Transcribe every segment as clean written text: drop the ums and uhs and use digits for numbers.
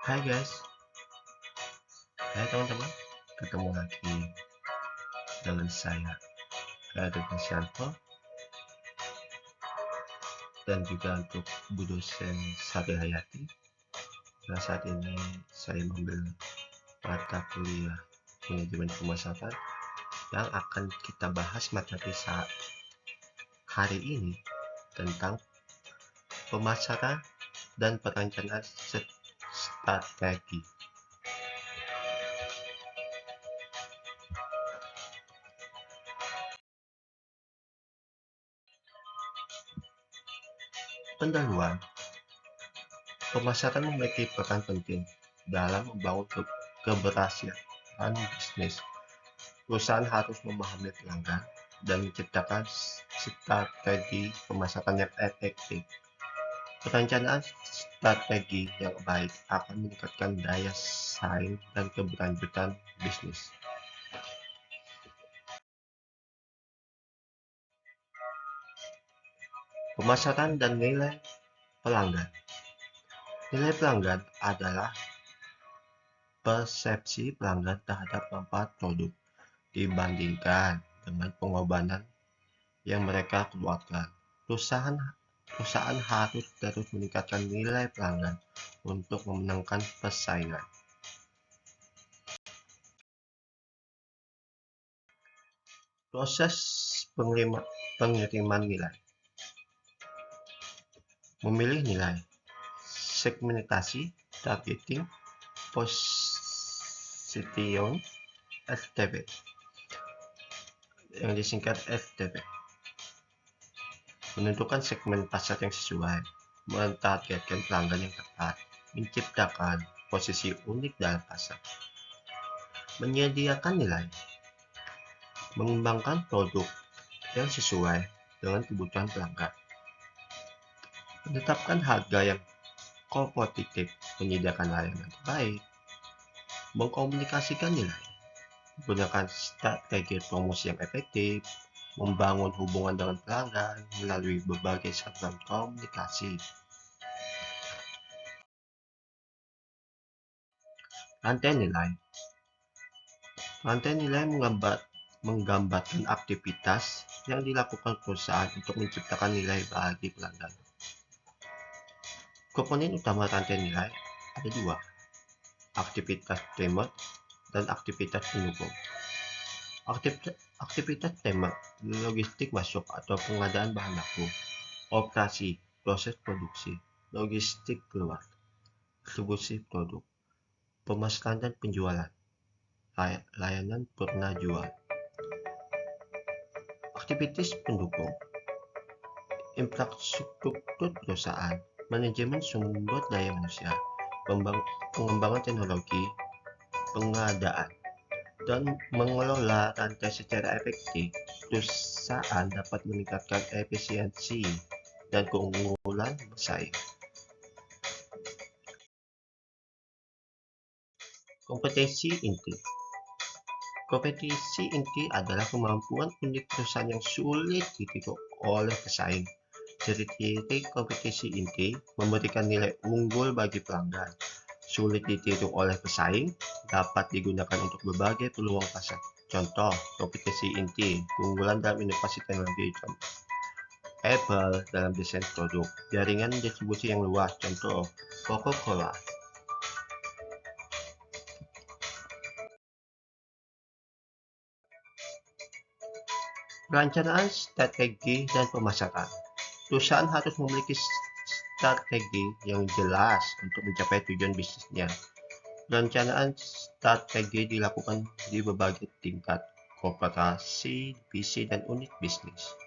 Hai guys, hai teman-teman, ketemu lagi dengan saya, Radit Hasyanto, dan juga untuk Bu Dosen Sari Hayati. Nah, saat ini saya mengambil mata kuliah manajemen pemasaran yang akan kita bahas materi saat hari ini tentang pemasaran dan perencanaan strategi. Pendahuluan, pemasaran memiliki peran penting dalam membangun keberhasilan bisnis. Perusahaan harus memahami pelanggan dan menciptakan strategi pemasaran yang efektif. Perencanaan strategi yang baik akan meningkatkan daya saing dan keberlanjutan bisnis. Pemasaran dan nilai pelanggan. Nilai pelanggan adalah persepsi pelanggan terhadap manfaat produk dibandingkan dengan pengorbanan yang mereka keluarkan. Perusahaan harus terus meningkatkan nilai pelanggan untuk memenangkan persaingan. Proses pengiriman nilai. Memilih nilai. Segmentasi, targeting, position, FTP. Yang disingkat FTP. Menentukan segmen pasar yang sesuai, mentargetkan pelanggan yang tepat, menciptakan posisi unik dalam pasar, menyediakan nilai, mengembangkan produk yang sesuai dengan kebutuhan pelanggan, menetapkan harga yang kompetitif, menyediakan layanan terbaik, mengkomunikasikan nilai, menggunakan strategi promosi yang efektif, membangun hubungan dengan pelanggan melalui berbagai saluran komunikasi. Rantai nilai. Rantai nilai menggambarkan aktivitas yang dilakukan perusahaan untuk menciptakan nilai bagi pelanggan. Komponen utama rantai nilai ada dua, aktivitas primer dan aktivitas pendukung. Aktivitas primer, logistik masuk atau pengadaan bahan baku, operasi, proses produksi, logistik keluar, distribusi produk, pemasaran dan penjualan, layanan purna jual. Aktivitas pendukung, infrastruktur perusahaan, manajemen sumber daya manusia, pengembangan teknologi, pengadaan, dan mengelola rantai secara efektif. Perusahaan dapat meningkatkan efisiensi dan keunggulan bersaing. Kompetensi inti. Kompetensi inti adalah kemampuan unik perusahaan yang sulit ditiru oleh pesaing. Ciri-ciri kompetensi inti memberikan nilai unggul bagi pelanggan, sulit ditiru oleh pesaing, dapat digunakan untuk berbagai peluang pasar. Contoh, kompetensi inti, keunggulan dalam inovasi teknologi, contoh Apple dalam desain produk, jaringan distribusi yang luas, contoh Coca-Cola. Perencanaan strategi dan pemasaran. Perusahaan harus memiliki strategi yang jelas untuk mencapai tujuan bisnisnya. Perencanaan strategi dilakukan di berbagai tingkat, koperasi, divisi, dan unit bisnis.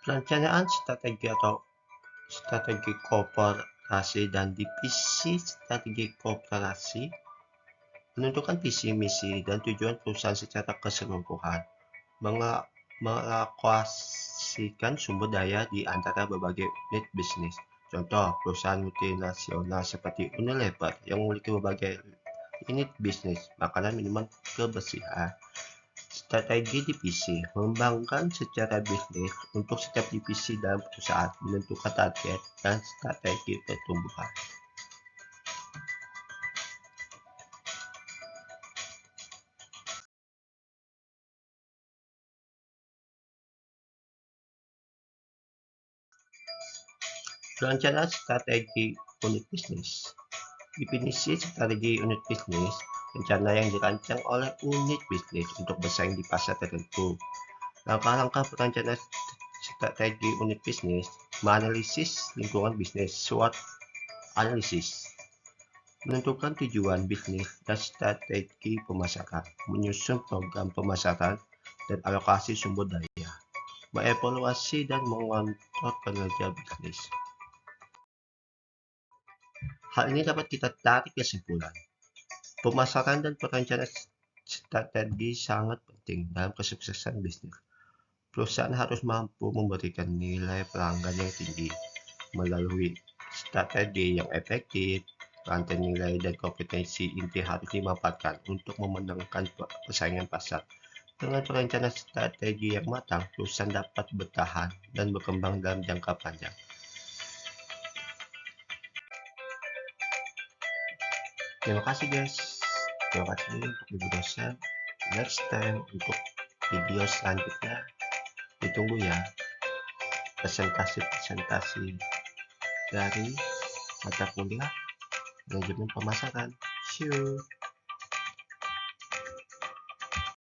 Perencanaan strategi atau strategi koperasi dan divisi strategi koperasi menentukan visi, misi, dan tujuan perusahaan secara keseluruhan, mengalokasikan sumber daya di antara berbagai unit bisnis. Contoh, perusahaan multinasional seperti Unilever yang memiliki berbagai unit bisnis, makanan, minuman, kebersihan. Strategi divisi mengembangkan secara bisnis untuk setiap divisi dalam perusahaan, menentukan target dan strategi pertumbuhan. Perencanaan strategi unit bisnis. Definisi strategi unit bisnis, rencana yang dirancang oleh unit bisnis untuk bersaing di pasar tertentu. Langkah-langkah perencanaan strategi unit bisnis, menganalisis lingkungan bisnis, SWOT analisis, menentukan tujuan bisnis dan strategi pemasaran, menyusun program pemasaran dan alokasi sumber daya, mengevaluasi dan mengontrol kinerja bisnis. Hal ini dapat kita tarik kesimpulan. Pemasaran dan perencanaan strategi sangat penting dalam kesuksesan bisnis. Perusahaan harus mampu memberikan nilai pelanggan yang tinggi melalui strategi yang efektif. Rantai nilai dan kompetensi inti harus dimanfaatkan untuk memenangkan persaingan pasar. Dengan perencanaan strategi yang matang, perusahaan dapat bertahan dan berkembang dalam jangka panjang. Terima kasih guys. Terima kasih untuk ibu dosen. Next time untuk video selanjutnya ditunggu ya, presentasi dari mata kuliah manajemen pemasaran. See you.